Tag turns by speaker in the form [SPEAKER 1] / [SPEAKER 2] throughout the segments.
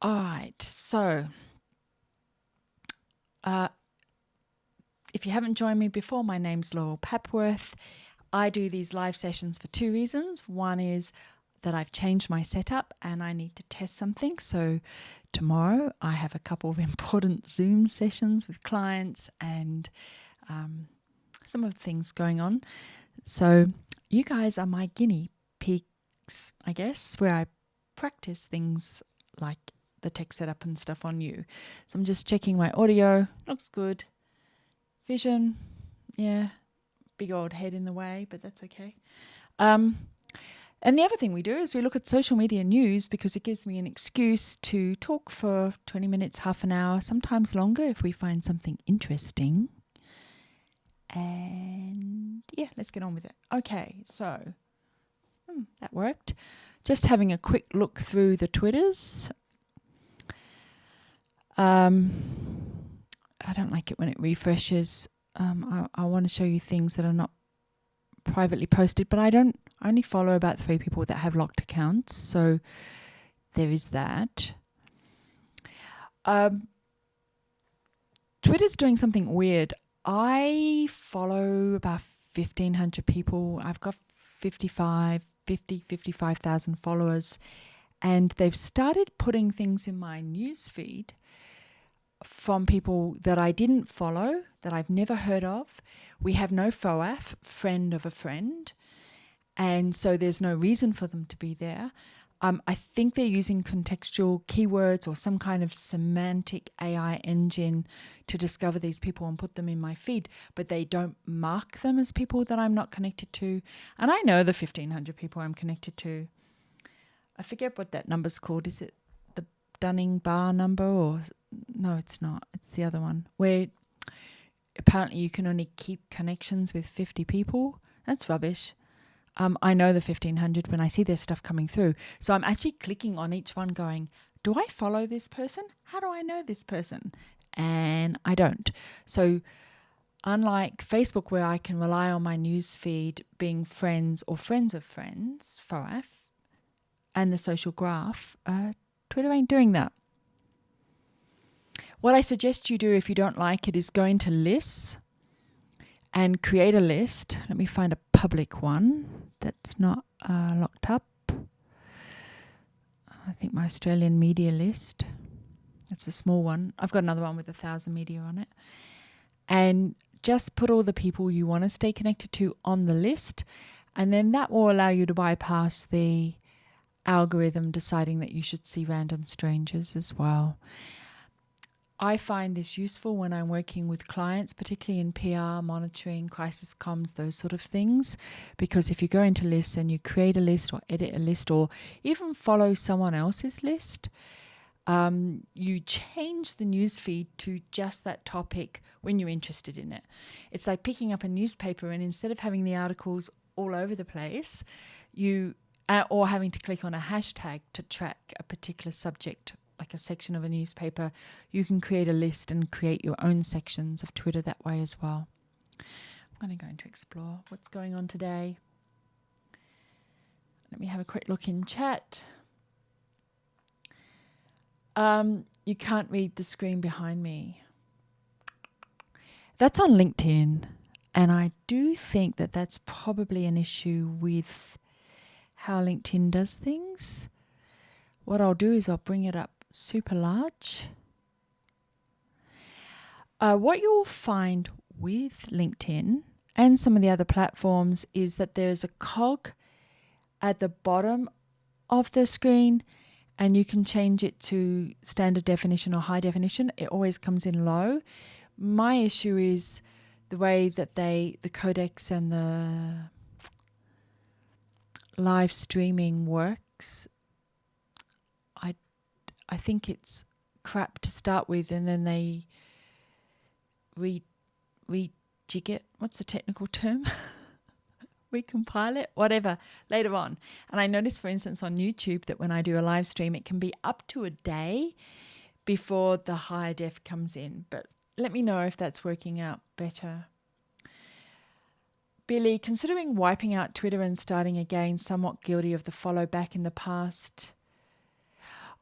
[SPEAKER 1] All right, so if you haven't joined me before, my name's Laurel Papworth. I do these live sessions for two reasons. One is that I've changed my setup and I need to test something. So tomorrow I have a couple of important Zoom sessions with clients and some of the things going on. So you guys are my guinea pigs, I guess, where I practice things like the tech setup and stuff on you. So I'm just checking my audio. Looks good. Vision, yeah, big old head in the way, but that's okay. And the other thing we do is we look at social media news because it gives me an excuse to talk for 20 minutes, half an hour, sometimes longer if we find something interesting. And yeah, let's get on with it. Okay, so that worked. Just having a quick look through the Twitters. I don't like it when it refreshes. I want to show you things that are not privately posted, but I only follow about 3 people that have locked accounts, so there is that. Twitter's doing something weird. I follow about 1,500 people. I've got 55,000 followers, and they've started putting things in my news feed from people that I didn't follow, that I've never heard of. We have no FOAF, friend of a friend, and so there's no reason for them to be there. I think they're using contextual keywords or some kind of semantic AI engine to discover these people and put them in my feed, but they don't mark them as people that I'm not connected to. And I know the 1,500 people I'm connected to. I forget what that number's called. Is it the Dunning-Barr number or... No, it's not. It's the other one where apparently you can only keep connections with 50 people. That's rubbish. I know the 1,500 when I see their stuff coming through. So I'm actually clicking on each one going, do I follow this person? How do I know this person? And I don't. So unlike Facebook, where I can rely on my news feed being friends or friends of friends, FOAF, and the social graph, Twitter ain't doing that. What I suggest you do if you don't like it is go into lists and create a list. Let me find a public one that's not locked up. I think my Australian media list. It's a small one. I've got another one with 1,000 media on it. And just put all the people you want to stay connected to on the list. And then that will allow you to bypass the algorithm deciding that you should see random strangers as well. I find this useful when I'm working with clients, particularly in PR, monitoring, crisis comms, those sort of things. Because if you go into lists and you create a list or edit a list or even follow someone else's list, you change the newsfeed to just that topic when you're interested in it. It's like picking up a newspaper and instead of having the articles all over the place, or having to click on a hashtag to track a particular subject, like a section of a newspaper, you can create a list and create your own sections of Twitter that way as well. I'm going to go into explore what's going on today. Let me have a quick look in chat. You can't read the screen behind me. That's on LinkedIn, and I do think that that's probably an issue with how LinkedIn does things. What I'll do is I'll bring it up super large. What you'll find with LinkedIn and some of the other platforms is that there's a cog at the bottom of the screen and you can change it to standard definition or high definition. It always comes in low. My issue is the way that the codecs and the live streaming works. I think it's crap to start with, and then they rejig it. What's the technical term? Recompile it, whatever, later on. And I noticed, for instance, on YouTube that when I do a live stream, it can be up to a day before the higher def comes in. But let me know if that's working out better. Billy, considering wiping out Twitter and starting again, somewhat guilty of the follow back in the past.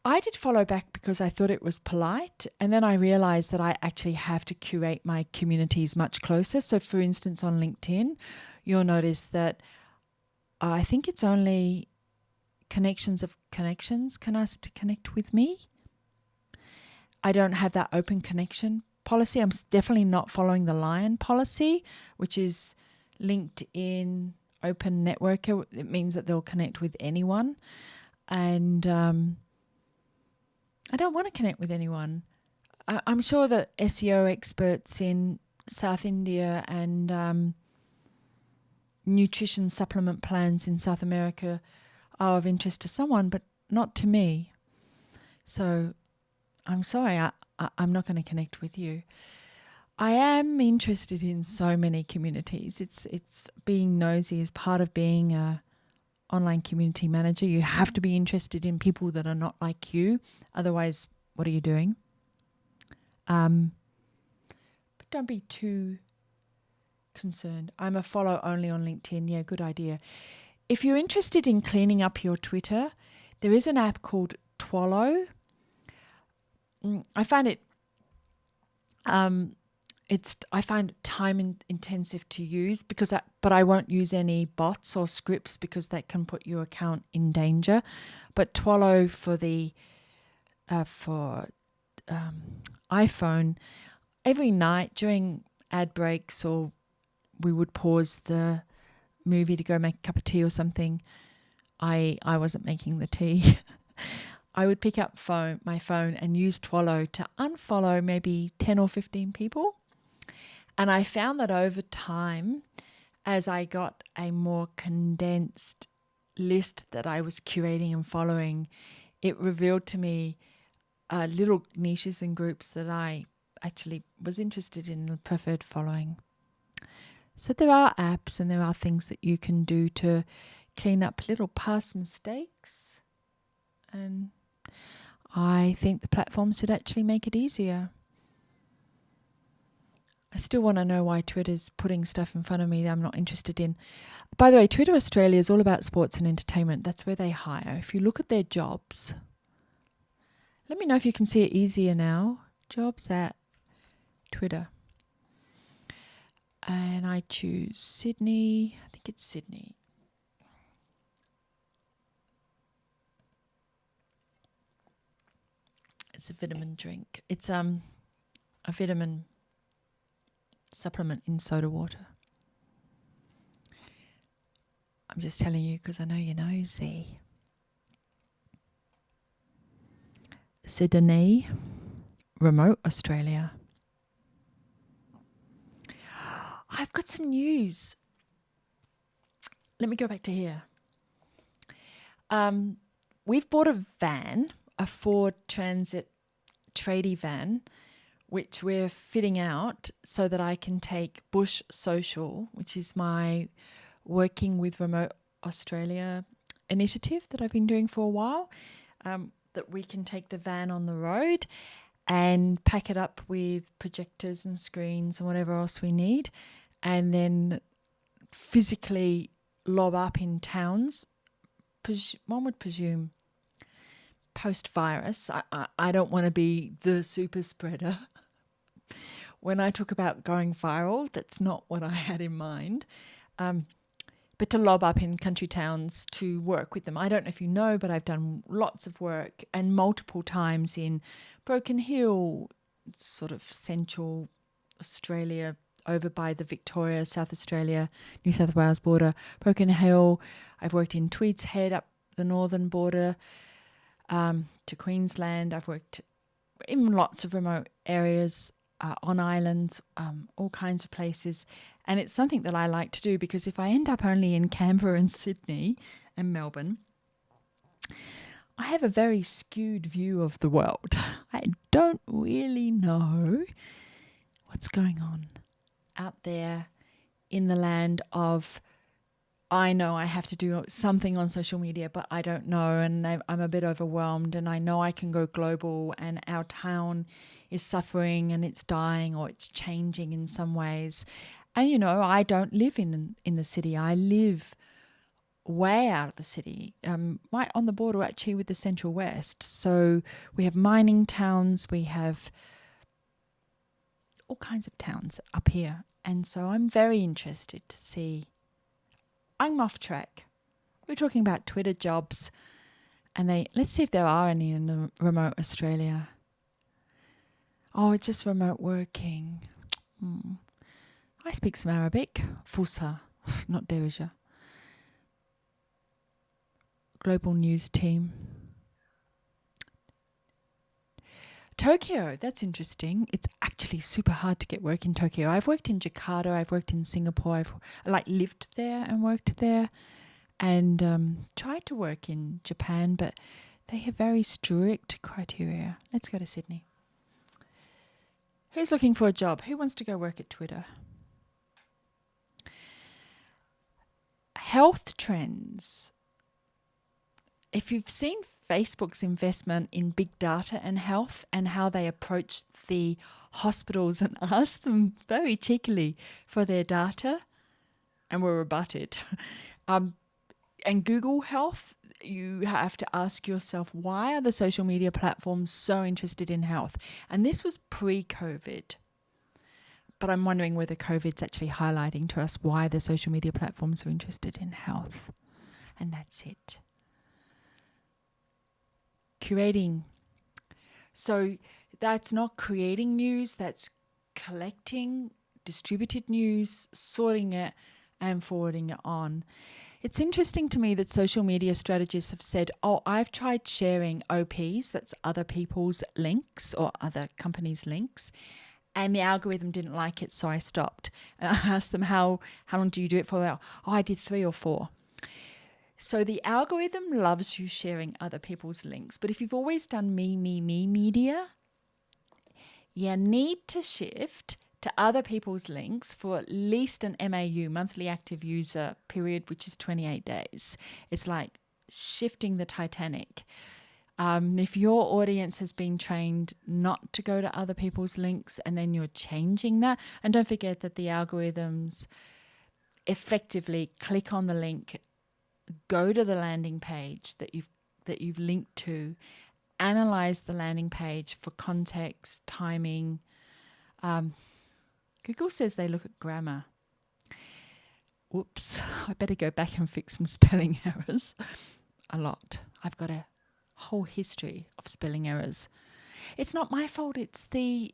[SPEAKER 1] I did follow back because I thought it was polite, and then I realized that I actually have to curate my communities much closer. So, for instance, on LinkedIn, you'll notice that I think it's only connections of connections can ask to connect with me. I don't have that open connection policy. I'm definitely not following the Lion policy, which is LinkedIn open networker. It means that they'll connect with anyone. And I don't want to connect with anyone. I'm sure that SEO experts in South India and nutrition supplement plans in South America are of interest to someone, but not to me. So I'm sorry, I'm not going to connect with you. I am interested in so many communities. It's being nosy is part of being a online community manager. You have to be interested in people that are not like you. Otherwise, what are you doing? But don't be too concerned. I'm a follow only on LinkedIn. Yeah, good idea. If you're interested in cleaning up your Twitter, there is an app called Twilio. I find it I find it time intensive to use but I won't use any bots or scripts because that can put your account in danger. But Twilio for the iPhone, every night during ad breaks, or we would pause the movie to go make a cup of tea or something. I wasn't making the tea. I would pick up my phone and use Twilio to unfollow maybe 10 or 15 people. And I found that over time, as I got a more condensed list that I was curating and following, it revealed to me little niches and groups that I actually was interested in and preferred following. So there are apps and there are things that you can do to clean up little past mistakes. And I think the platform should actually make it easier. I still want to know why Twitter's putting stuff in front of me that I'm not interested in. By the way, Twitter Australia is all about sports and entertainment. That's where they hire. If you look at their jobs, let me know if you can see it easier now. Jobs at Twitter. And I choose Sydney. I think it's Sydney. It's a vitamin drink. It's a vitamin supplement in soda water. I'm just telling you because I know you're nosy. Sydney, remote Australia. I've got some news. Let me go back to here. We've bought a van, a Ford Transit tradie van, which we're fitting out so that I can take Bush Social, which is my working with remote Australia initiative that I've been doing for a while, that we can take the van on the road and pack it up with projectors and screens and whatever else we need, and then physically lob up in towns. One would presume post-virus. I don't want to be the super spreader. When I talk about going viral, that's not what I had in mind. But to lob up in country towns to work with them. I don't know if you know, but I've done lots of work and multiple times in Broken Hill, sort of central Australia, over by the Victoria, South Australia, New South Wales border. Broken Hill, I've worked in Tweeds Head up the northern border to Queensland. I've worked in lots of remote areas, on islands, all kinds of places. And it's something that I like to do because if I end up only in Canberra and Sydney and Melbourne, I have a very skewed view of the world. I don't really know what's going on out there in the land of, I know I have to do something on social media, but I don't know, and I'm a bit overwhelmed, and I know I can go global, and our town is suffering and it's dying or it's changing in some ways. And, I don't live in the city. I live way out of the city, right on the border actually with the Central West. So we have mining towns, we have all kinds of towns up here. And so I'm very interested to see. I'm off track. We're talking about Twitter jobs, and let's see if there are any in the remote Australia. Oh, it's just remote working. I speak some Arabic. Fusha, not Derija. Global news team. Tokyo, that's interesting. It's actually super hard to get work in Tokyo. I've worked in Jakarta, I've worked in Singapore, I've lived there and worked there, and tried to work in Japan, but they have very strict criteria. Let's go to Sydney. Who's looking for a job? Who wants to go work at Twitter? Health trends. If you've seen Facebook's investment in big data and health and how they approached the hospitals and asked them very cheekily for their data and were rebutted. And Google Health, you have to ask yourself, why are the social media platforms so interested in health? And this was pre-COVID. But I'm wondering whether COVID's actually highlighting to us why the social media platforms are interested in health. And that's it. Curating. So that's not creating news, that's collecting distributed news, sorting it and forwarding it on. It's interesting to me that social media strategists have said, oh, I've tried sharing OPs, that's other people's links or other companies' links, and the algorithm didn't like it, so I stopped. And I asked them, how long do you do it for? Oh, I did 3 or 4. So the algorithm loves you sharing other people's links. But if you've always done me media, you need to shift to other people's links for at least an MAU, monthly active user period, which is 28 days. It's like shifting the Titanic. If your audience has been trained not to go to other people's links and then you're changing that, and don't forget that the algorithms effectively click on the link, go to the landing page that you've linked to, analyze the landing page for context, timing. Google says they look at grammar. Whoops, I better go back and fix some spelling errors. A lot. I've got a whole history of spelling errors. It's not my fault, it's the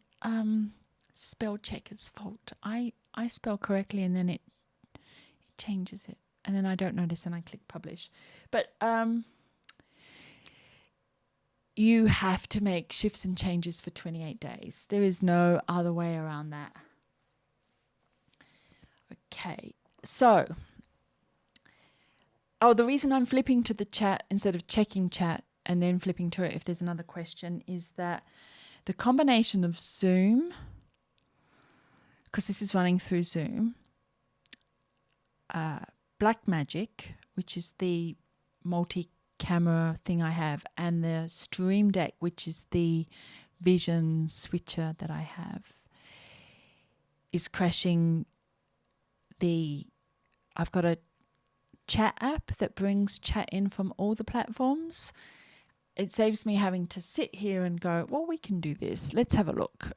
[SPEAKER 1] spell checker's fault. I spell correctly and then it changes it. And then I don't notice and I click publish. But you have to make shifts and changes for 28 days. There is no other way around that. Okay, so, the reason I'm flipping to the chat instead of checking chat and then flipping to it if there's another question is that the combination of Zoom, because this is running through Zoom, Blackmagic, which is the multi-camera thing I have, and the Stream Deck, which is the vision switcher that I have, is crashing I've got a chat app that brings chat in from all the platforms. It saves me having to sit here and go, well, we can do this. Let's have a look.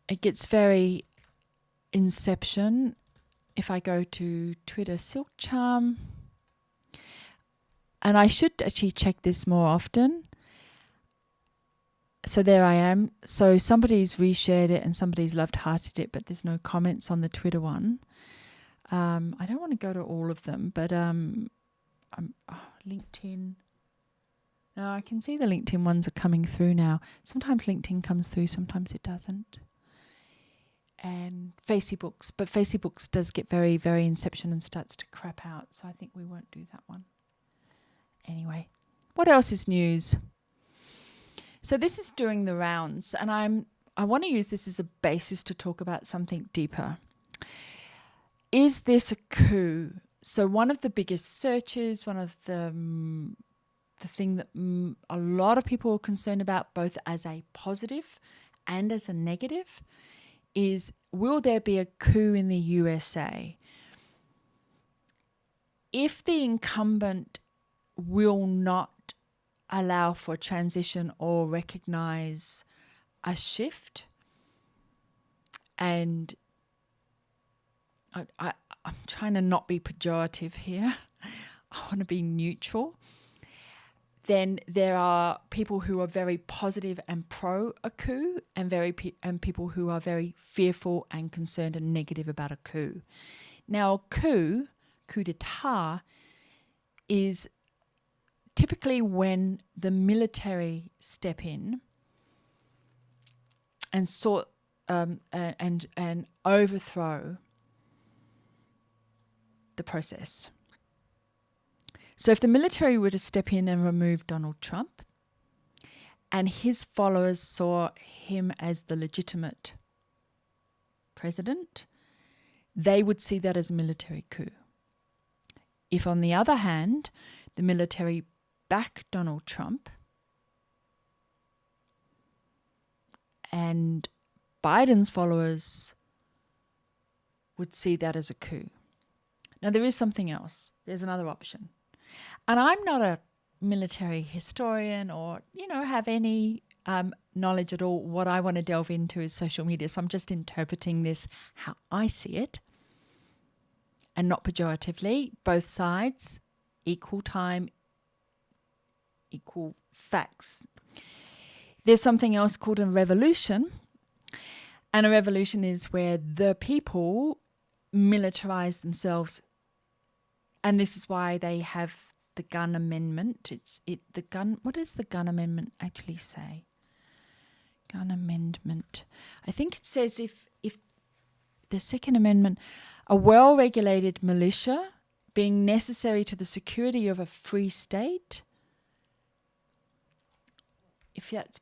[SPEAKER 1] It gets very Inception. If I go to Twitter Silk Charm, and I should actually check this more often. So there I am. So somebody's reshared it and somebody's love-hearted it, but there's no comments on the Twitter one. I don't want to go to all of them, but LinkedIn. No, I can see the LinkedIn ones are coming through now. Sometimes LinkedIn comes through, sometimes it doesn't. And Facebooks, but Facebooks does get very, very Inception and starts to crap out. So I think we won't do that one. Anyway, what else is news? So this is doing the rounds, and I want to use this as a basis to talk about something deeper. Is this a coup? So one of the biggest searches, one of the thing that a lot of people are concerned about, both as a positive and as a negative, is will there be a coup in the USA? if the incumbent will not allow for transition or recognize a shift, and I'm trying to not be pejorative here, I want to be neutral, then there are people who are very positive and pro a coup, and people who are very fearful and concerned and negative about a coup. Now, a coup d'etat, is typically when the military step in and sort and overthrow the process. So if the military were to step in and remove Donald Trump, and his followers saw him as the legitimate president, they would see that as a military coup. If, on the other hand, the military backed Donald Trump and Biden's followers would see that as a coup. Now, there is something else. There's another option. And I'm not a military historian or, have any knowledge at all. What I want to delve into is social media. So I'm just interpreting this how I see it, and not pejoratively. Both sides, equal time, equal facts. There's something else called a revolution. And a revolution is where the people militarize themselves. And this is why they have the gun amendment. What does the gun amendment actually say? Gun amendment. I think it says if the Second Amendment, a well-regulated militia being necessary to the security of a free state. If that's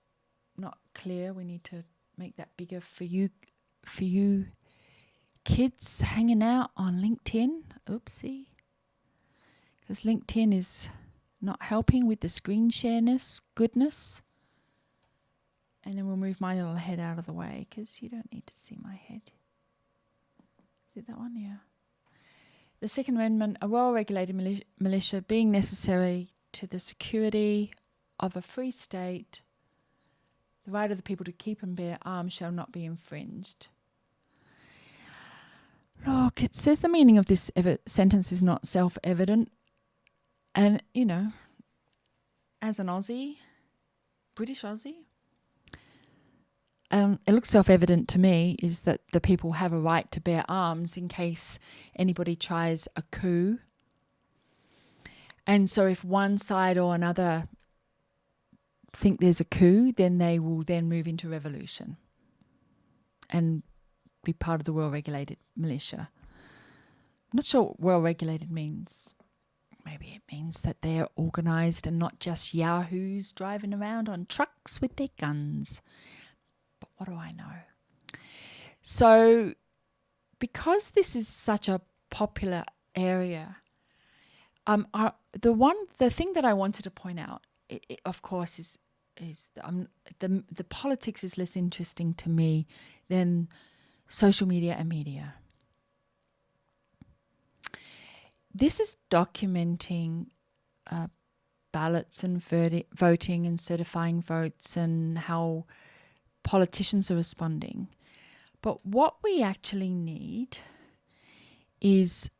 [SPEAKER 1] not clear, we need to make that bigger for you kids hanging out on LinkedIn. Oopsie. Because LinkedIn is not helping with the screen shareness goodness. And then we'll move my little head out of the way because you don't need to see my head. Is it that one? Yeah. The Second Amendment, a well-regulated militia being necessary to the security of a free state, the right of the people to keep and bear arms shall not be infringed. Look, it says the meaning of this sentence is not self-evident. And, as an Aussie, British Aussie, it looks self-evident to me is that the people have a right to bear arms in case anybody tries a coup. And so if one side or another think there's a coup, then they will then move into revolution and be part of the well-regulated militia. I'm not sure what well-regulated means. Maybe it means that they're organised and not just yahoos driving around on trucks with their guns. But what do I know? So because this is such a popular area, the thing that I wanted to point out, of course, is the politics is less interesting to me than social media and media. This is documenting ballots and voting and certifying votes and how politicians are responding. But what we actually need is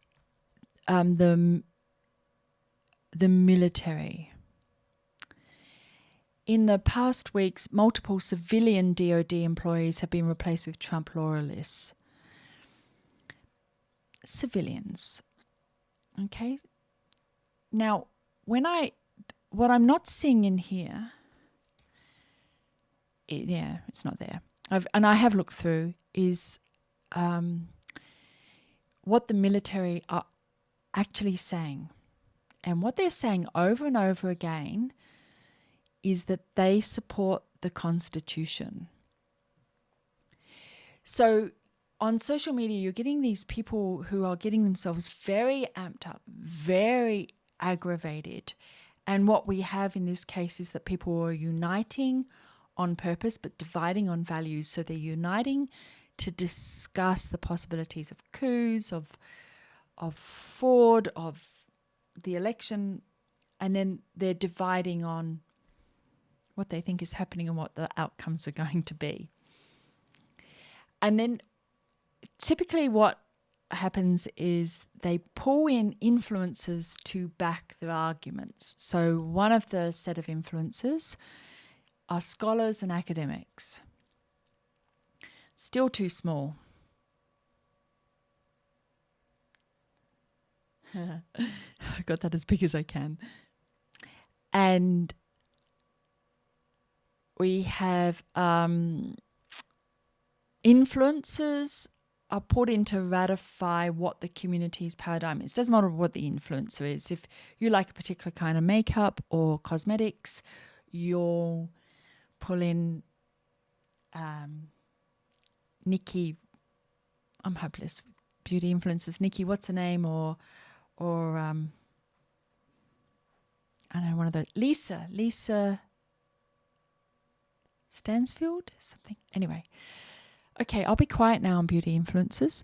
[SPEAKER 1] the military. In the past weeks, multiple civilian DoD employees have been replaced with Trump loyalists. Civilians. Okay. Now, what I'm not seeing in here, it's not there. I have looked through is what the military are actually saying, and what they're saying over and over again is that they support the Constitution. So on social media, you're getting these people who are getting themselves very amped up, very aggravated. And what we have in this case is that people are uniting on purpose but dividing on values. So they're uniting to discuss the possibilities of coups, of fraud, of the election, and then they're dividing on what they think is happening and what the outcomes are going to be. And then typically what happens is they pull in influencers to back their arguments. So one of the set of influencers are scholars and academics. Still too small. I got that as big as I can. And we have influencers are put in to ratify what the community's paradigm is. It doesn't matter what the influencer is. If you like a particular kind of makeup or cosmetics, you'll pull in Nikki. I'm hopeless with beauty influencers. Nikki, what's her name? Or I know one of those. Lisa Stansfield, something. Anyway. Okay, I'll be quiet now on beauty influencers.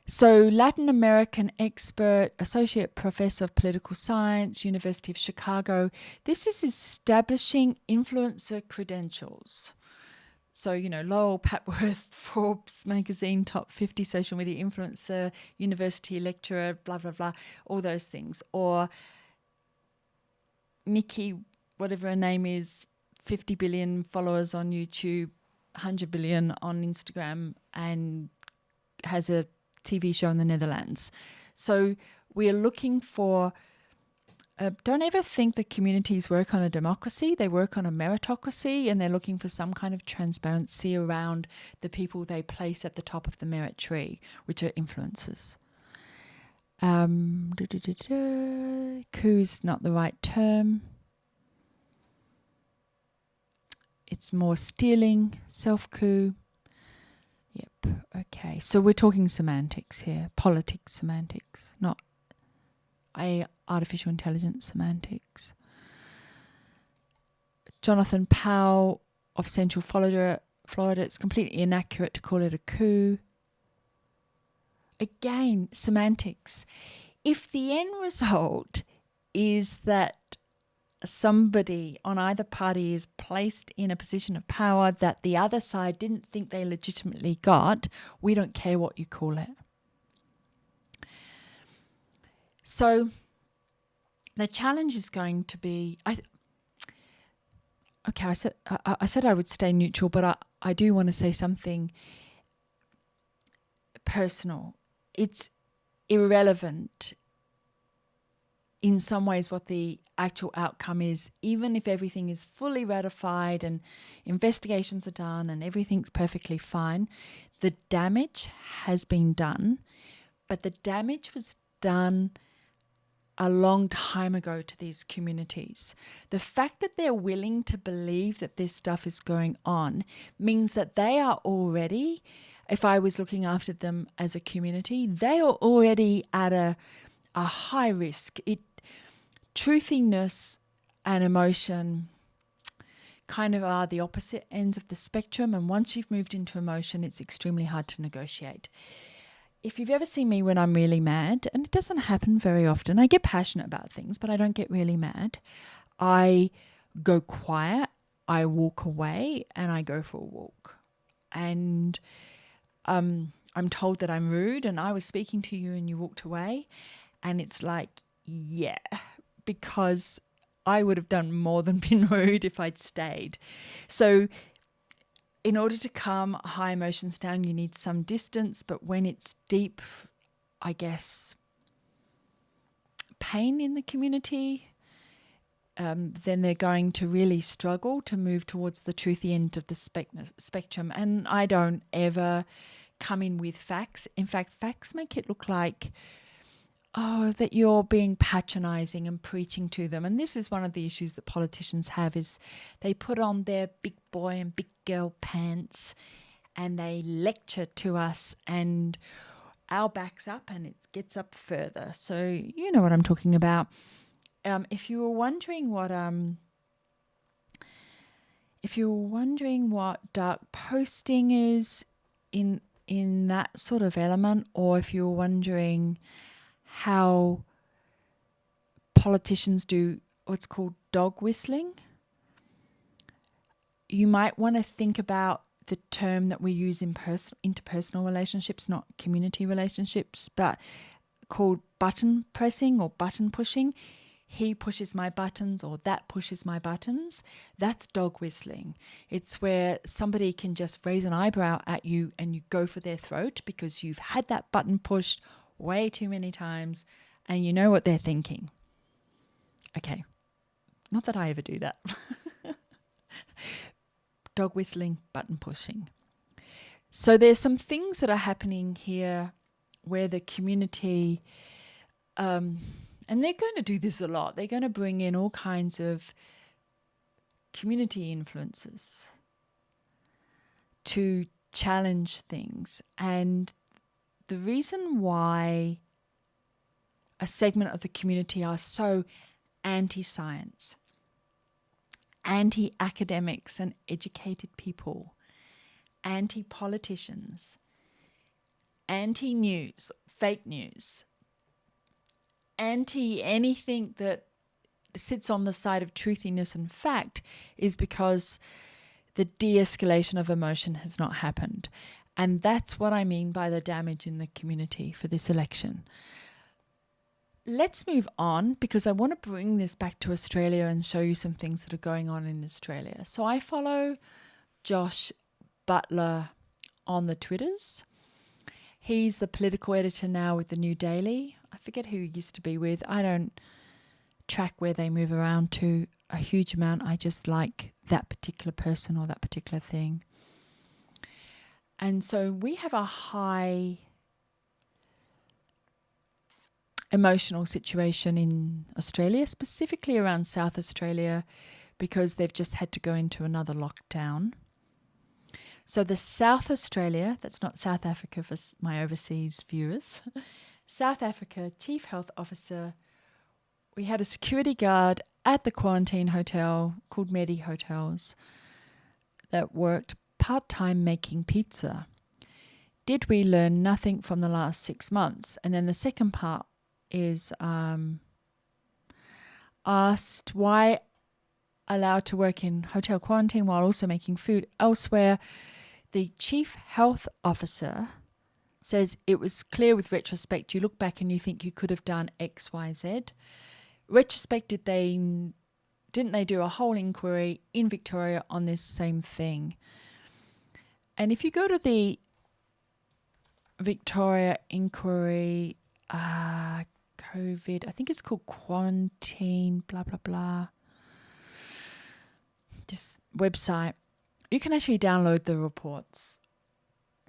[SPEAKER 1] So Latin American expert, associate professor of political science, University of Chicago. This is establishing influencer credentials. So, Lowell Papworth, Forbes magazine, top 50 social media influencer, university lecturer, blah, blah, blah, all those things. Or Nikki, whatever her name is, 50 billion followers on YouTube, 100 billion on Instagram, and has a TV show in the Netherlands. So we're looking for, don't ever think that communities work on a democracy. They work on a meritocracy, and they're looking for some kind of transparency around the people they place at the top of the merit tree, which are influencers. Coup is not the right term. It's more stealing, self-coup. Yep, okay. So we're talking semantics here, politics semantics, not artificial intelligence semantics. Jonathan Powell of Central Florida, it's completely inaccurate to call it a coup. Again, semantics. If the end result is that somebody on either party is placed in a position of power that the other side didn't think they legitimately got, we don't care what you call it. So the challenge is going to be, I said I would stay neutral, but I do want to say something personal. It's irrelevant in some ways what the actual outcome is, even if everything is fully ratified and investigations are done and everything's perfectly fine. The damage has been done, but the damage was done a long time ago to these communities. The fact that they're willing to believe that this stuff is going on means that they are already, if I was looking after them as a community, they are already at a high risk. Truthiness and emotion kind of are the opposite ends of the spectrum, and once you've moved into emotion, it's extremely hard to negotiate. If you've ever seen me when I'm really mad, and it doesn't happen very often, I get passionate about things, but I don't get really mad. I go quiet, I walk away, and I go for a walk. And I'm told that I'm rude, and I was speaking to you and you walked away, and it's like, yeah, because I would have done more than been rude if I'd stayed. So in order to calm high emotions down, you need some distance. But when it's deep, I guess, pain in the community, then they're going to really struggle to move towards the truthy end of the spectrum. And I don't ever come in with facts. In fact, facts make it look like, that you're being patronizing and preaching to them. And this is one of the issues that politicians have, is they put on their big boy and big girl pants and they lecture to us, and our back's up and it gets up further. So you know what I'm talking about. If you were wondering what dark posting is in that sort of element, or if you were wondering how politicians do what's called dog whistling, you might want to think about the term that we use in interpersonal relationships, not community relationships, but called button pressing or button pushing. He pushes my buttons or that pushes my buttons. That's dog whistling. It's where somebody can just raise an eyebrow at you and you go for their throat because you've had that button pushed way too many times and you know what they're thinking. Okay, not that I ever do that. Dog whistling, button pushing. So there's some things that are happening here where the community, and they're going to do this a lot, they're going to bring in all kinds of community influences to challenge things. And the reason why a segment of the community are so anti-science, anti-academics and educated people, anti-politicians, anti-news, fake news, anti-anything that sits on the side of truthiness and fact is because the de-escalation of emotion has not happened. And that's what I mean by the damage in the community for this election. Let's move on because I want to bring this back to Australia and show you some things that are going on in Australia. So I follow Josh Butler on the Twitters. He's the political editor now with the New Daily. I forget who he used to be with. I don't track where they move around to a huge amount. I just like that particular person or that particular thing. And so we have a high emotional situation in Australia, specifically around South Australia, because they've just had to go into another lockdown. So the South Australia, that's not South Africa for my overseas viewers, South Africa Chief Health Officer, we had a security guard at the quarantine hotel called Medi Hotels that worked part-time making pizza. Did we learn nothing from the last 6 months? And then the second part is asked why allowed to work in hotel quarantine while also making food elsewhere. The Chief Health Officer says it was clear with retrospect. You look back and you think you could have done X, Y, Z. Retrospect, didn't they do a whole inquiry in Victoria on this same thing? And if you go to the Victoria inquiry, COVID, I think it's called quarantine, blah, blah, blah. This website, you can actually download the reports.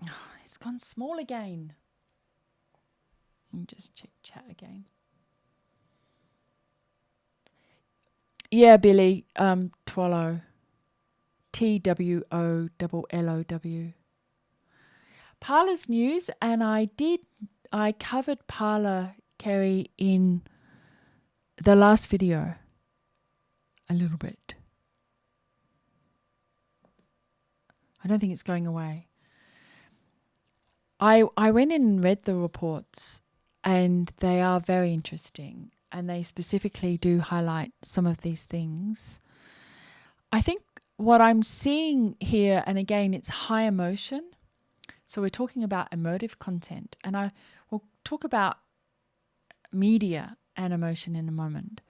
[SPEAKER 1] Oh, it's gone small again. Let me just check chat again. Yeah, Billy, Twollow. TWOLLOW. Parler's news, and I covered Parler, Kerry, in the last video a little bit. I don't think it's going away. I went in and read the reports and they are very interesting and they specifically do highlight some of these things. I think what I'm seeing here, and again, it's high emotion. So we're talking about emotive content, and I will talk about media and emotion in a moment.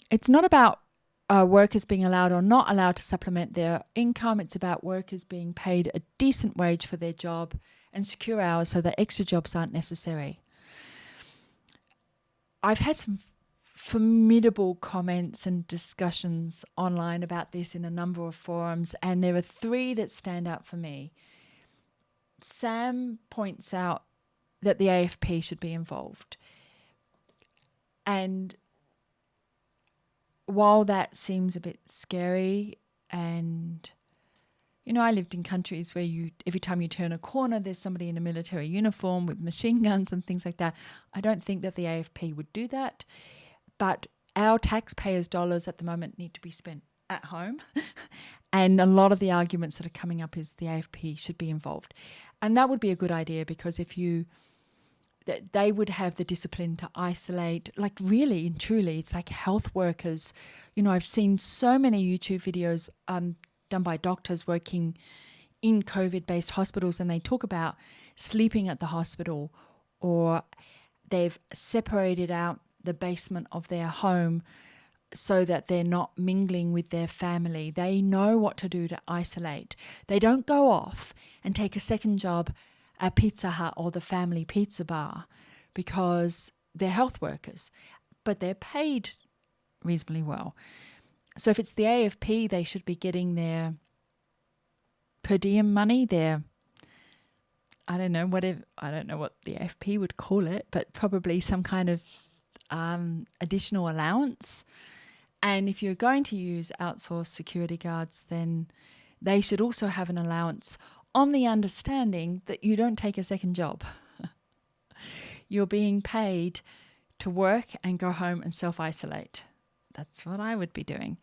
[SPEAKER 1] It's not about workers being allowed or not allowed to supplement their income. It's about workers being paid a decent wage for their job and secure hours so that extra jobs aren't necessary. I've had some formidable comments and discussions online about this in a number of forums, and there are 3 that stand out for me. Sam points out that the AFP should be involved. And while that seems a bit scary, and, you know, I lived in countries where every time you turn a corner, there's somebody in a military uniform with machine guns and things like that. I don't think that the AFP would do that. But our taxpayers' dollars at the moment need to be spent at home. And a lot of the arguments that are coming up is the AFP should be involved. And that would be a good idea, because if you that they would have the discipline to isolate, like really and truly. It's like health workers. You know, I've seen so many YouTube videos done by doctors working in COVID-based hospitals, and they talk about sleeping at the hospital, or they've separated out the basement of their home so that they're not mingling with their family. They know what to do to isolate. They don't go off and take a second job at Pizza Hut or the family pizza bar because they're health workers, but they're paid reasonably well. So if it's the AFP, they should be getting their per diem money, their, I don't know what the AFP would call it, but probably some kind of additional allowance. And if you're going to use outsourced security guards, then they should also have an allowance on the understanding that you don't take a second job. You're being paid to work and go home and self-isolate. That's what I would be doing.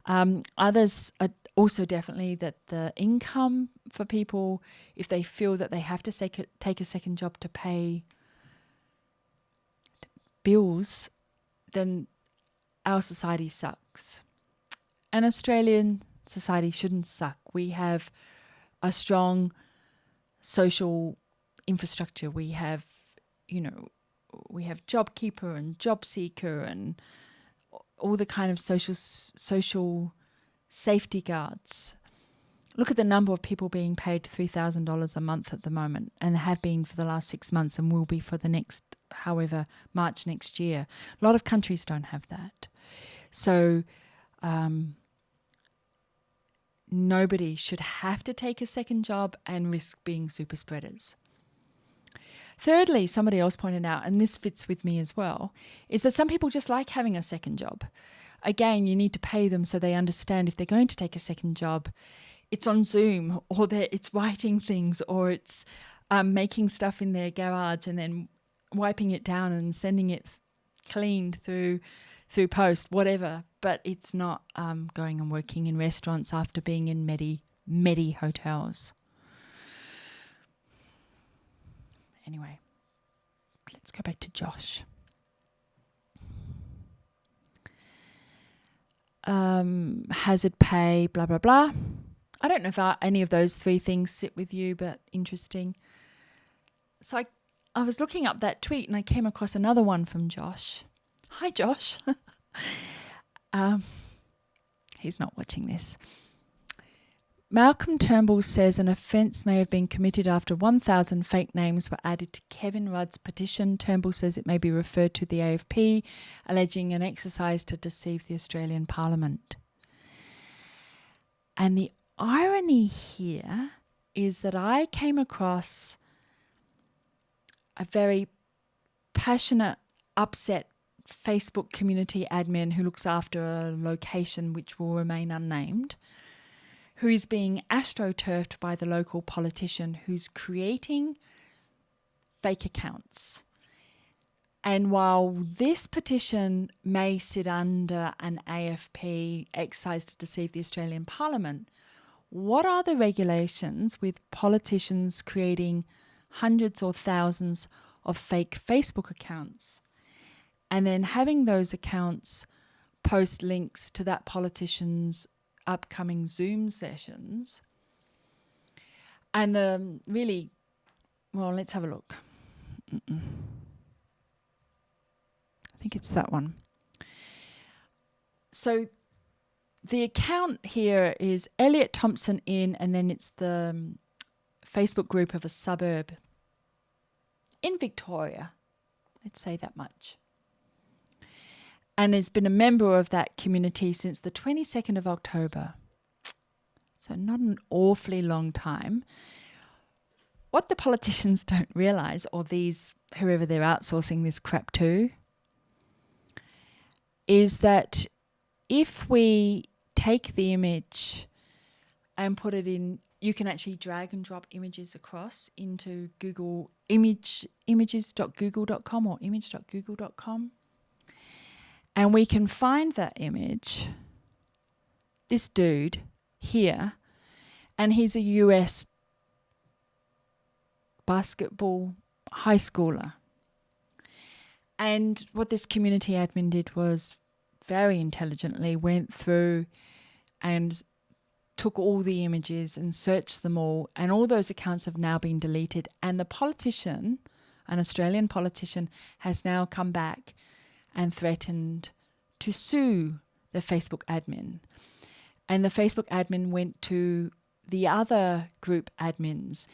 [SPEAKER 1] Others are also definitely that the income for people, if they feel that they have to take a second job to pay bills, then our society sucks. And Australian society shouldn't suck. We have a strong social infrastructure. We have, we have JobKeeper and JobSeeker and all the kind of social safety guards. Look at the number of people being paid $3,000 a month at the moment, and have been for the last 6 months and will be for the next, however, March next year. A lot of countries don't have that. So nobody should have to take a second job and risk being super spreaders. Thirdly, somebody else pointed out, and this fits with me as well, is that some people just like having a second job. Again, you need to pay them so they understand if they're going to take a second job, it's on Zoom, or it's writing things, or it's making stuff in their garage and then wiping it down and sending it cleaned through post, whatever. But it's not going and working in restaurants after being in medi hotels. Anyway, let's go back to Josh. Hazard pay, blah, blah, blah. I don't know if any of those three things sit with you, but interesting. So I was looking up that tweet and I came across another one from Josh. Hi, Josh. He's not watching this. Malcolm Turnbull says an offence may have been committed after 1,000 fake names were added to Kevin Rudd's petition. Turnbull says it may be referred to the AFP, alleging an exercise to deceive the Australian Parliament. And the irony here is that I came across a very passionate, upset Facebook community admin who looks after a location which will remain unnamed, who is being astroturfed by the local politician who's creating fake accounts. And while this petition may sit under an AFP exercise to deceive the Australian Parliament, what are the regulations with politicians creating hundreds or thousands of fake Facebook accounts and then having those accounts post links to that politician's upcoming Zoom sessions? And let's have a look. I think it's that one. So the account here is Elliot Thompson in, and then it's the Facebook group of a suburb in Victoria. Let's say that much. And has been a member of that community since the 22nd of October. So not an awfully long time. What the politicians don't realise, or whoever they're outsourcing this crap to, is that if we take the image and put it in, you can actually drag and drop images across into Google images.google.com or image.google.com. And we can find that image, this dude here, and he's a US basketball high schooler. And what this community admin did was very intelligently went through and took all the images and searched them all those accounts have now been deleted. And the politician, an Australian politician, has now come back and threatened to sue the Facebook admin. And the Facebook admin went to the other group admins.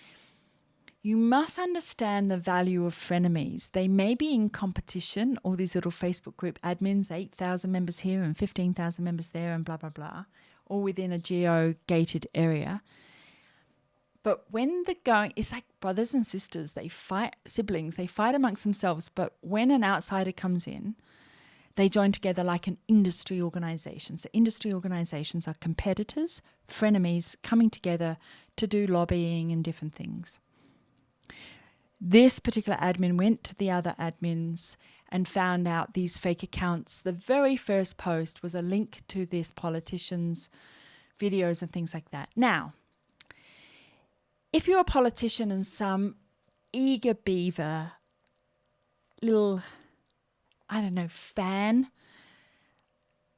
[SPEAKER 1] You must understand the value of frenemies. They may be in competition, all these little Facebook group admins, 8,000 members here and 15,000 members there and blah, blah, blah, all within a geo-gated area. But when they're going, it's like brothers and sisters, they fight, siblings, they fight amongst themselves. But when an outsider comes in, they join together like an industry organisation. So industry organisations are competitors, frenemies, coming together to do lobbying and different things. This particular admin went to the other admins and found out these fake accounts. The very first post was a link to this politician's videos and things like that. Now, if you're a politician and some eager beaver, little, I don't know, fan,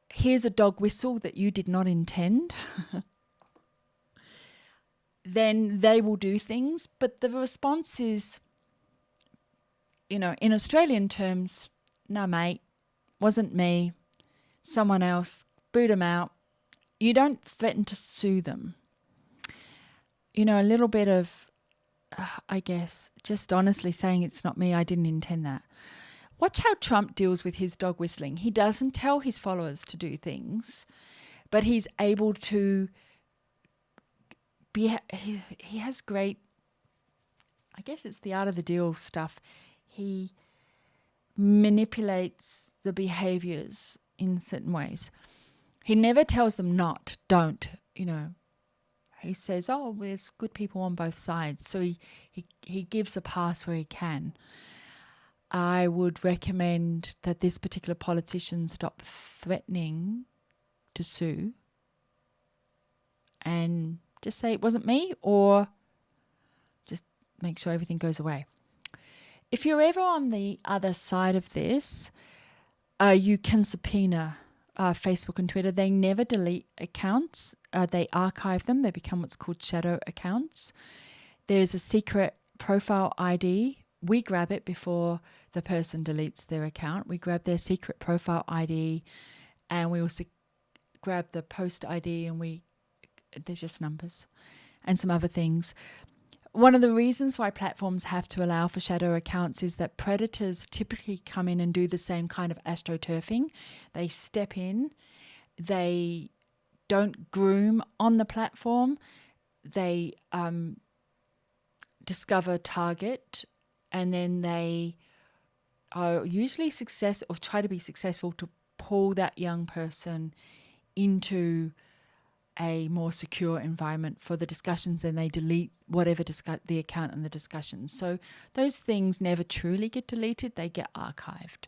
[SPEAKER 1] here's a dog whistle that you did not intend, then they will do things. But the response is, you know, in Australian terms, no, mate, wasn't me, someone else, boot them out. You don't threaten to sue them. You know, a little bit of, I guess, just honestly saying it's not me, I didn't intend that. Watch how Trump deals with his dog whistling. He doesn't tell his followers to do things, but he's able to be, he has great, I guess it's the art of the deal stuff. He manipulates the behaviors in certain ways. He never tells them don't, you know. He says, oh, there's good people on both sides. So he gives a pass where he can. I would recommend that this particular politician stop threatening to sue and just say it wasn't me, or just make sure everything goes away. If you're ever on the other side of this, you can subpoena Facebook and Twitter. They never delete accounts. They archive them. They become what's called shadow accounts. There's a secret profile ID. We grab it before the person deletes their account. We grab their secret profile ID, and we also grab the post ID, and they're just numbers and some other things. One of the reasons why platforms have to allow for shadow accounts is that predators typically come in and do the same kind of astroturfing. They step in, they don't groom on the platform, they discover target, and then they are usually try to be successful to pull that young person into a more secure environment for the discussions. Then they delete whatever the account and the discussions. So those things never truly get deleted, they get archived.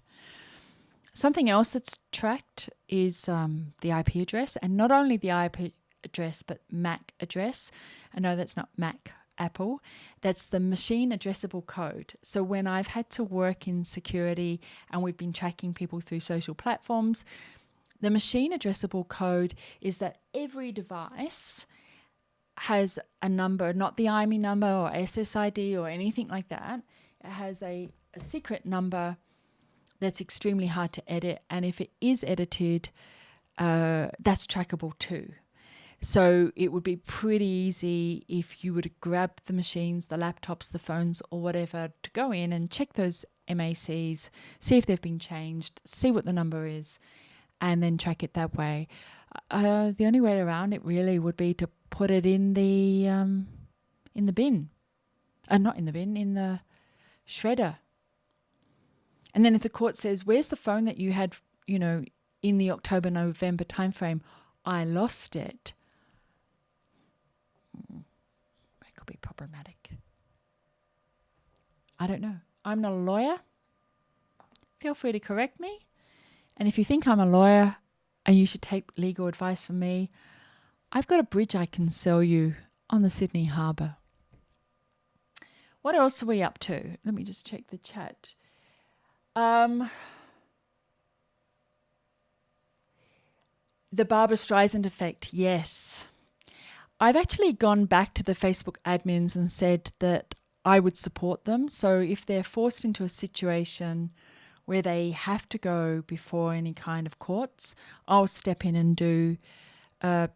[SPEAKER 1] Something else that's tracked is the IP address, and not only the IP address, but MAC address. I know that's not Mac, Apple. That's the machine addressable code. So when I've had to work in security and we've been tracking people through social platforms, the machine addressable code is that every device has a number, not the IMEI number or SSID or anything like that. It has a secret number that's extremely hard to edit. And if it is edited, that's trackable too. So it would be pretty easy if you were to grab the machines, the laptops, the phones or whatever, to go in and check those MACs, see if they've been changed, see what the number is, and then track it that way. The only way around it really would be to put it in the bin. Not in the bin, in the shredder. And then if the court says, where's the phone that you had, in the October-November timeframe? I lost it. That could be problematic. I don't know. I'm not a lawyer. Feel free to correct me. And if you think I'm a lawyer and you should take legal advice from me, I've got a bridge I can sell you on the Sydney Harbour. What else are we up to? Let me just check the chat. The Barbara Streisand effect, yes. I've actually gone back to the Facebook admins and said that I would support them. So if they're forced into a situation where they have to go before any kind of courts, I'll step in and do the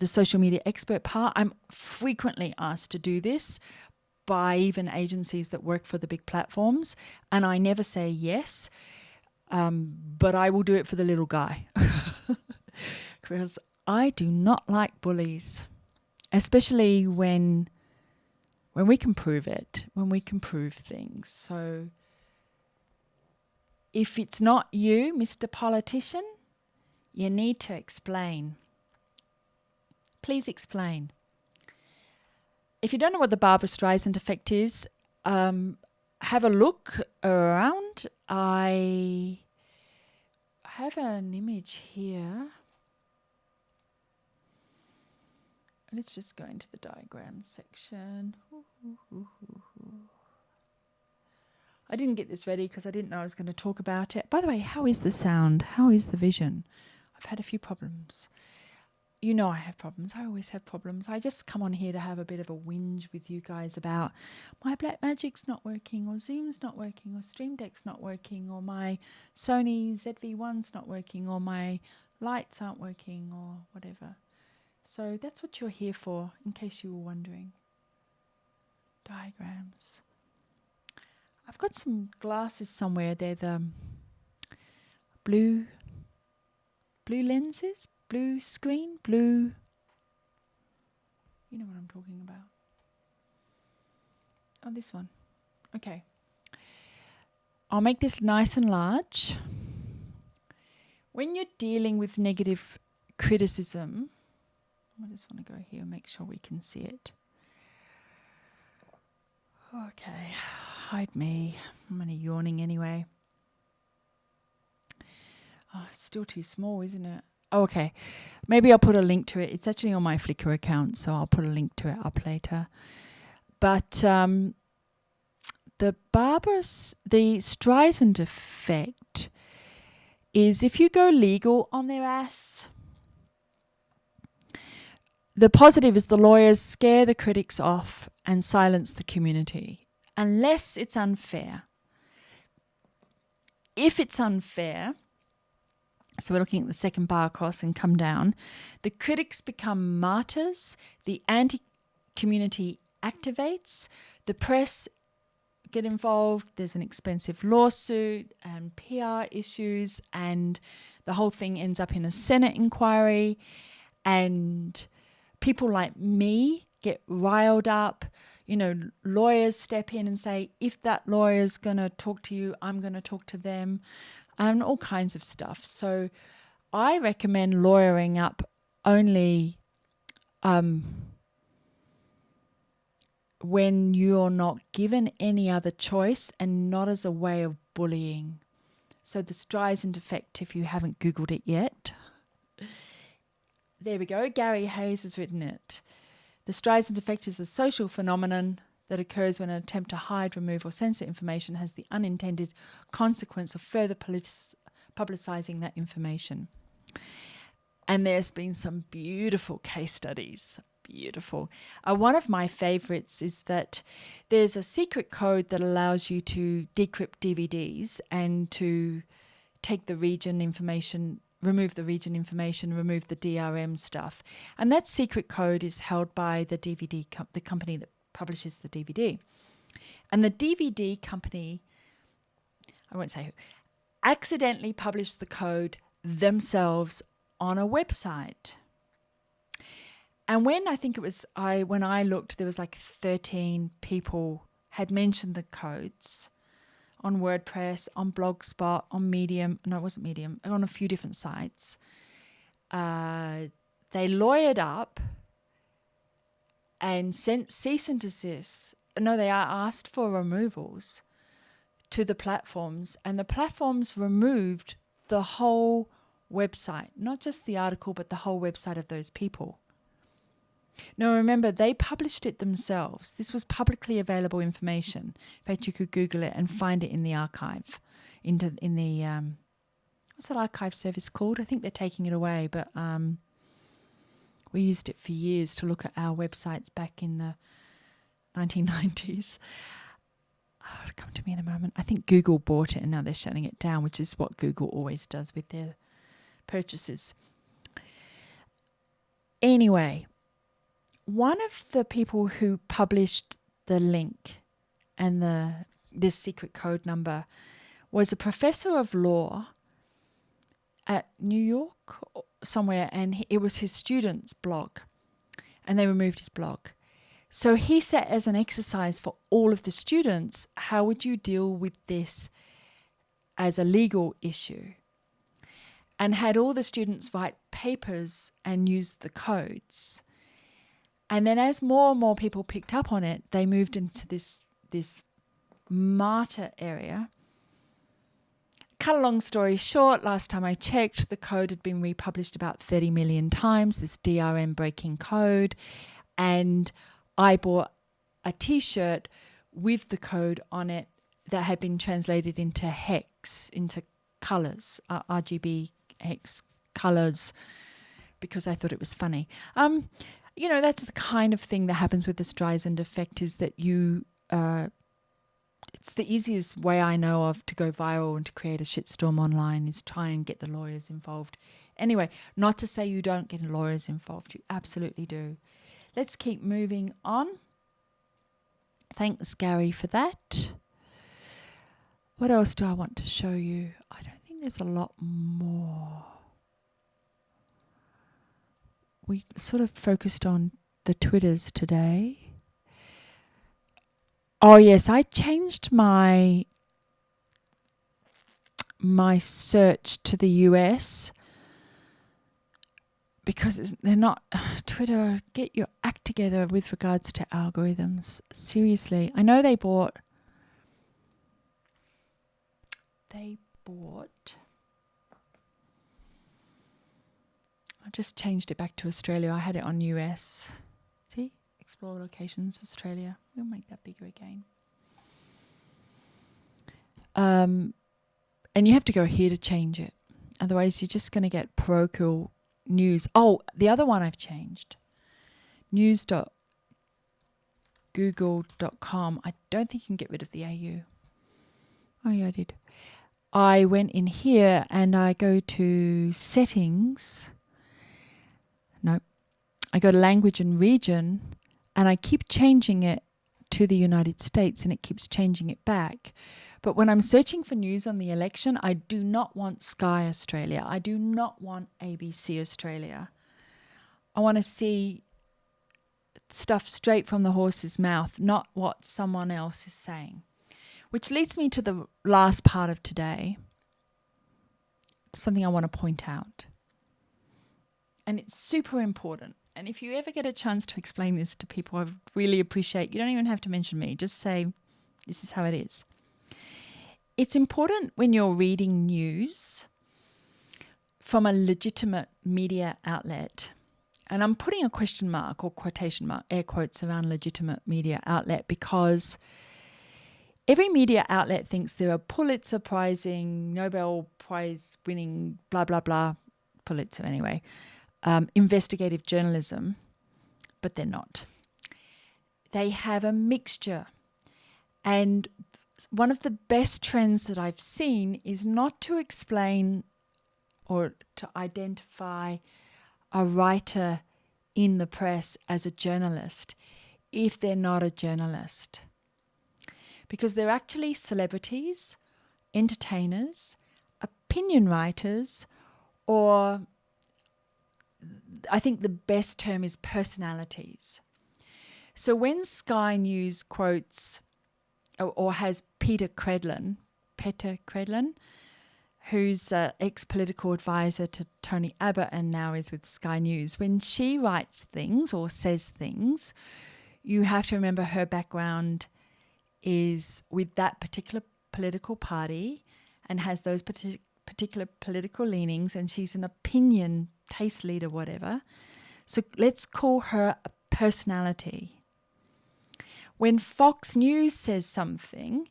[SPEAKER 1] social media expert part. I'm frequently asked to do this by even agencies that work for the big platforms, and I never say yes, but I will do it for the little guy because I do not like bullies, especially when we can prove it, when we can prove things. So if it's not you, Mr. Politician, you need to explain. Please explain. If you don't know what the Barbara Streisand effect is, have a look around. I have an image here. Let's just go into the diagram section. I didn't get this ready because I didn't know I was going to talk about it. By the way, how is the sound? How is the vision? I've had a few problems. You know I have problems. I always have problems. I just come on here to have a bit of a whinge with you guys about my Blackmagic's not working, or Zoom's not working, or Stream Deck's not working, or my Sony ZV-1's not working, or my lights aren't working, or whatever. So that's what you're here for, in case you were wondering. Diagrams. I've got some glasses somewhere. They're the blue lenses. Blue screen, blue, you know what I'm talking about. Oh, this one. Okay. I'll make this nice and large. When you're dealing with negative criticism, I just want to go here and make sure we can see it. Okay, hide me. I'm only yawning anyway. Oh, it's still too small, isn't it? Oh, okay, maybe I'll put a link to it. It's actually on my Flickr account, so I'll put a link to it up later. But the Streisand effect is if you go legal on their ass. The positive is the lawyers scare the critics off and silence the community, unless it's unfair. If it's unfair, so we're looking at the second bar across and come down, the critics become martyrs, the anti-community activates, the press get involved, there's an expensive lawsuit and PR issues, and the whole thing ends up in a Senate inquiry, and people like me get riled up. You know, lawyers step in and say, if that lawyer's going to talk to you, I'm going to talk to them. And all kinds of stuff. So I recommend lawyering up only when you're not given any other choice and not as a way of bullying. So the Streisand effect, if you haven't Googled it yet. There we go. Gary Hayes has written it. The Streisand effect is a social phenomenon that occurs when an attempt to hide, remove, or censor information has the unintended consequence of further publicizing that information. And there's been some beautiful case studies. Beautiful. One of my favorites is that there's a secret code that allows you to decrypt DVDs and to take the region information, remove the region information, remove the DRM stuff. And that secret code is held by the DVD, the company that publishes the DVD. And the DVD company, I won't say who, accidentally published the code themselves on a website. And when I think it was, when I looked, there was like 13 people had mentioned the codes on WordPress, on Blogspot, on Medium. No, it wasn't Medium, on a few different sites. They lawyered up and sent cease and desist. No, they are asked for removals to the platforms, and the platforms removed the whole website, not just the article, but the whole website of those people. Now, remember, they published it themselves. This was publicly available information. In fact, you could Google it and find it in the archive. in the what's that archive service called? I think they're taking it away, but we used it for years to look at our websites back in the 1990s. Oh, it'll come to me in a moment. I think Google bought it and now they're shutting it down, which is what Google always does with their purchases. Anyway, one of the people who published the link and this secret code number was a professor of law at New York somewhere, and it was his students' blog, and they removed his blog. So he set as an exercise for all of the students, how would you deal with this as a legal issue? And had all the students write papers and use the codes. And then as more and more people picked up on it, they moved into this martyr area. Cut a long story short, last time I checked, the code had been republished about 30 million times, this DRM breaking code. And I bought a t-shirt with the code on it that had been translated into hex, into colors, RGB hex colors, because I thought it was funny. That's the kind of thing that happens with the Streisand effect, is that it's the easiest way I know of to go viral and to create a shitstorm online is try and get the lawyers involved. Anyway, not to say you don't get lawyers involved. You absolutely do. Let's keep moving on. Thanks, Gary, for that. What else do I want to show you? I don't think there's a lot more. We sort of focused on the Twitters today. Oh, yes, I changed my search to the US because they're not... Twitter, get your act together with regards to algorithms. Seriously. I know they bought... I just changed it back to Australia. I had it on US. See? Explore locations, Australia. We'll make that bigger again. And you have to go here to change it. Otherwise, you're just going to get parochial news. Oh, the other one I've changed. news.google.com. I don't think you can get rid of the AU. Oh, yeah, I did. I went in here and I go to settings. Nope. I go to language and region and I keep changing it to the United States and it keeps changing it back. But when I'm searching for news on the election, I do not want Sky Australia. I do not want ABC Australia. I want to see stuff straight from the horse's mouth, not what someone else is saying. Which leads me to the last part of today, something I want to point out. And it's super important. And if you ever get a chance to explain this to people, I really appreciate. You don't even have to mention me. Just say, this is how it is. It's important when you're reading news from a legitimate media outlet, and I'm putting a question mark or quotation mark, air quotes, around legitimate media outlet, because every media outlet thinks they're a Pulitzer Prizing, Nobel Prize winning, blah, blah, blah, Pulitzer anyway, investigative journalism, but they're not. They have a mixture. And one of the best trends that I've seen is not to explain or to identify a writer in the press as a journalist if they're not a journalist. Because they're actually celebrities, entertainers, opinion writers, or I think the best term is personalities. So when Sky News quotes or has Peter Credlin, who's an ex-political advisor to Tony Abbott and now is with Sky News, when she writes things or says things, you have to remember her background is with that particular political party and has those particular political leanings, and she's an opinion taste leader, whatever. So let's call her a personality. When Fox News says something,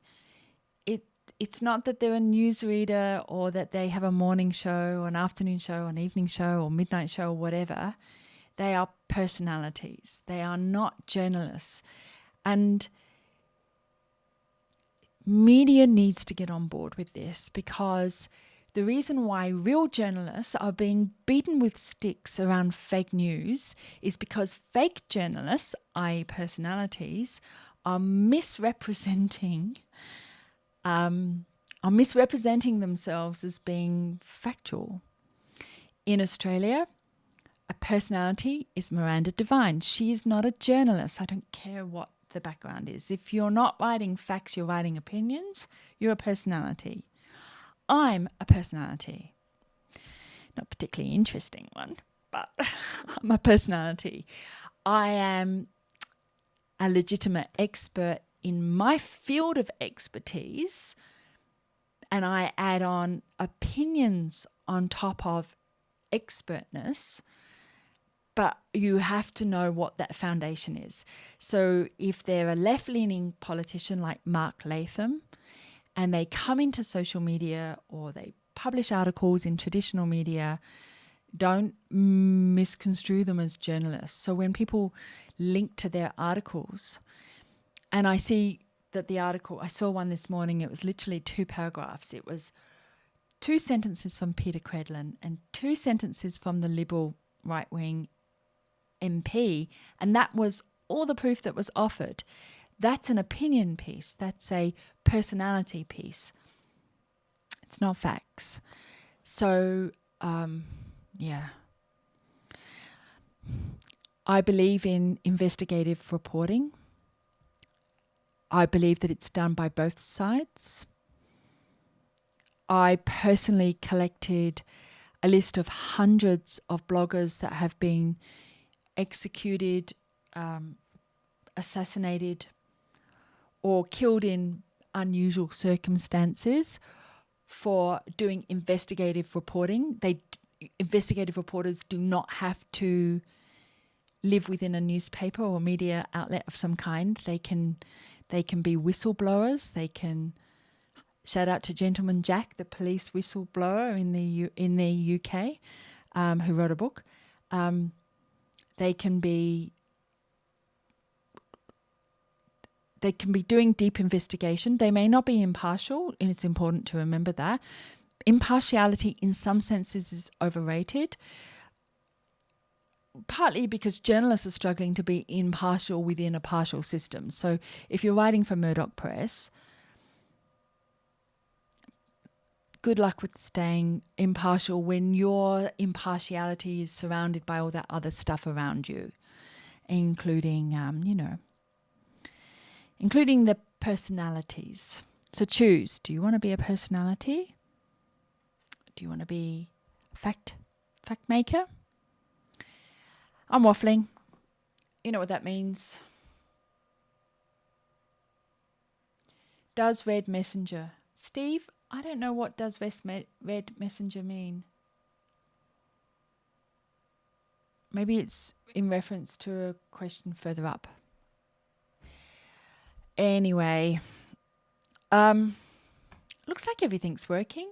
[SPEAKER 1] it's not that they're a newsreader or that they have a morning show, or an afternoon show, an evening show, or midnight show, or whatever. They are personalities. They are not journalists. And media needs to get on board with this, because the reason why real journalists are being beaten with sticks around fake news is because fake journalists, i.e. personalities, are misrepresenting themselves as being factual. In Australia, a personality is Miranda Devine. She is not a journalist. I don't care what the background is. If you're not writing facts, you're writing opinions, you're a personality. I'm a personality. Not a particularly interesting one, but I'm a personality. I am a legitimate expert in my field of expertise, and I add on opinions on top of expertness. But you have to know what that foundation is. So if they're a left-leaning politician like Mark Latham, and they come into social media or they publish articles in traditional media, don't misconstrue them as journalists. So when people link to their articles, and I see that the article, I saw one this morning, it was literally 2 paragraphs. It was 2 sentences from Peter Credlin and 2 sentences from the Liberal right-wing MP, and that was all the proof that was offered. That's an opinion piece. That's a personality piece. It's not facts. So, yeah. I believe in investigative reporting. I believe that it's done by both sides. I personally collected a list of hundreds of bloggers that have been executed, assassinated, or killed in unusual circumstances for doing investigative reporting. Investigative reporters do not have to live within a newspaper or media outlet of some kind. They can be whistleblowers. They can shout out to Gentleman Jack, the police whistleblower in the UK, who wrote a book. They can be doing deep investigation. They may not be impartial, and it's important to remember that. Impartiality in some senses is overrated, partly because journalists are struggling to be impartial within a partial system. So if you're writing for Murdoch Press, good luck with staying impartial when your impartiality is surrounded by all that other stuff around you, including, including the personalities. So choose. Do you want to be a personality? Do you want to be a fact maker? I'm waffling. You know what that means. Does Red Messenger? Steve, I don't know what does Red Messenger mean. Maybe it's in reference to a question further up. Anyway, looks like everything's working.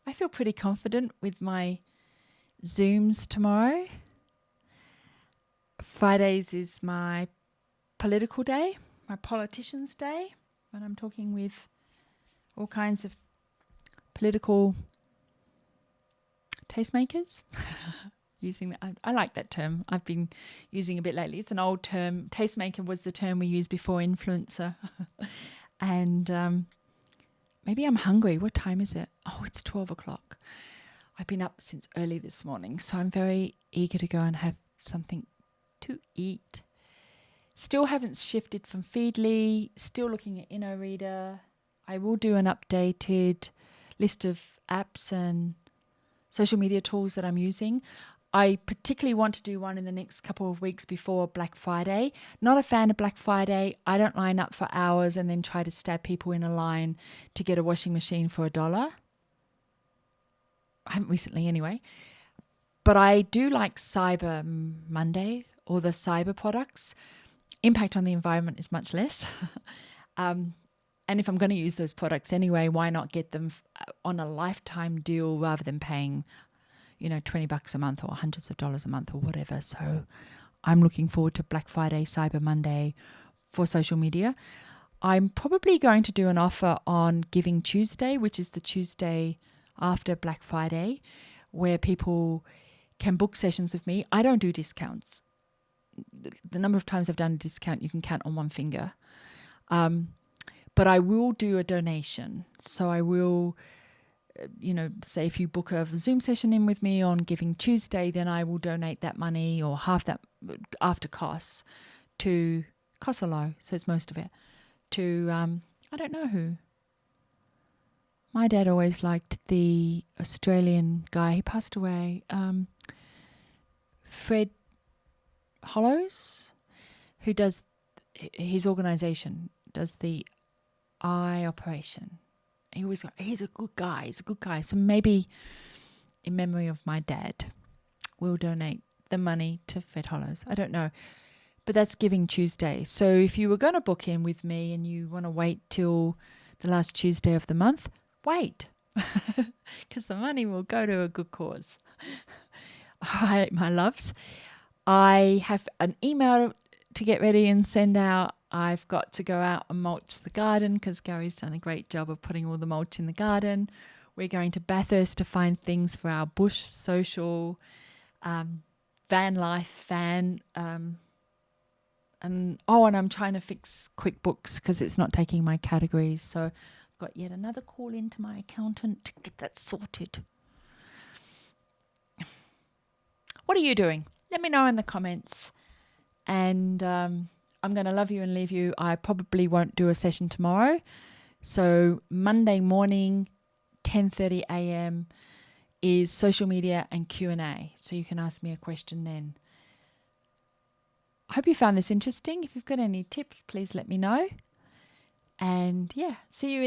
[SPEAKER 1] I feel pretty confident with my Zooms tomorrow. Fridays is my political day, my politician's day, when I'm talking with all kinds of political tastemakers. Using that, I like that term. I've been using a bit lately. It's an old term. Tastemaker was the term we used before influencer. And maybe I'm hungry. What time is it? Oh, it's 12 o'clock. I've been up since early this morning, so I'm very eager to go and have something to eat. Still haven't shifted from Feedly. Still looking at InnoReader. I will do an updated list of apps and social media tools that I'm using. I particularly want to do one in the next couple of weeks before Black Friday. Not a fan of Black Friday. I don't line up for hours and then try to stab people in a line to get a washing machine for $1. I haven't recently anyway. But I do like Cyber Monday or the cyber products. Impact on the environment is much less. And if I'm going to use those products anyway, why not get them on a lifetime deal rather than paying, $20 a month or hundreds of dollars a month or whatever. So I'm looking forward to Black Friday, Cyber Monday for social media. I'm probably going to do an offer on Giving Tuesday, which is the Tuesday after Black Friday, where people can book sessions with me. I don't do discounts. The number of times I've done a discount, you can count on one finger. But I will do a donation. So I will, say if you book a Zoom session in with me on Giving Tuesday, then I will donate that money or half that after costs to costs are low, so it's most of it, to, I don't know who. My dad always liked the Australian guy. He passed away. Fred Hollows, who does, his organisation does the eye operation. He's a good guy. He's a good guy. So maybe in memory of my dad, we'll donate the money to Fred Hollows. I don't know. But that's Giving Tuesday. So if you were going to book in with me and you want to wait till the last Tuesday of the month, wait. Because the money will go to a good cause. All right, my loves. I have an email to get ready and send out. I've got to go out and mulch the garden because Gary's done a great job of putting all the mulch in the garden. We're going to Bathurst to find things for our bush social van life and I'm trying to fix QuickBooks because it's not taking my categories. So I've got yet another call into my accountant to get that sorted. What are you doing? Let me know in the comments. And I'm going to love you and leave you. I probably won't do a session tomorrow. So Monday morning, 10:30 a.m. is social media and Q&A. So you can ask me a question then. I hope you found this interesting. If you've got any tips, please let me know. And yeah, see you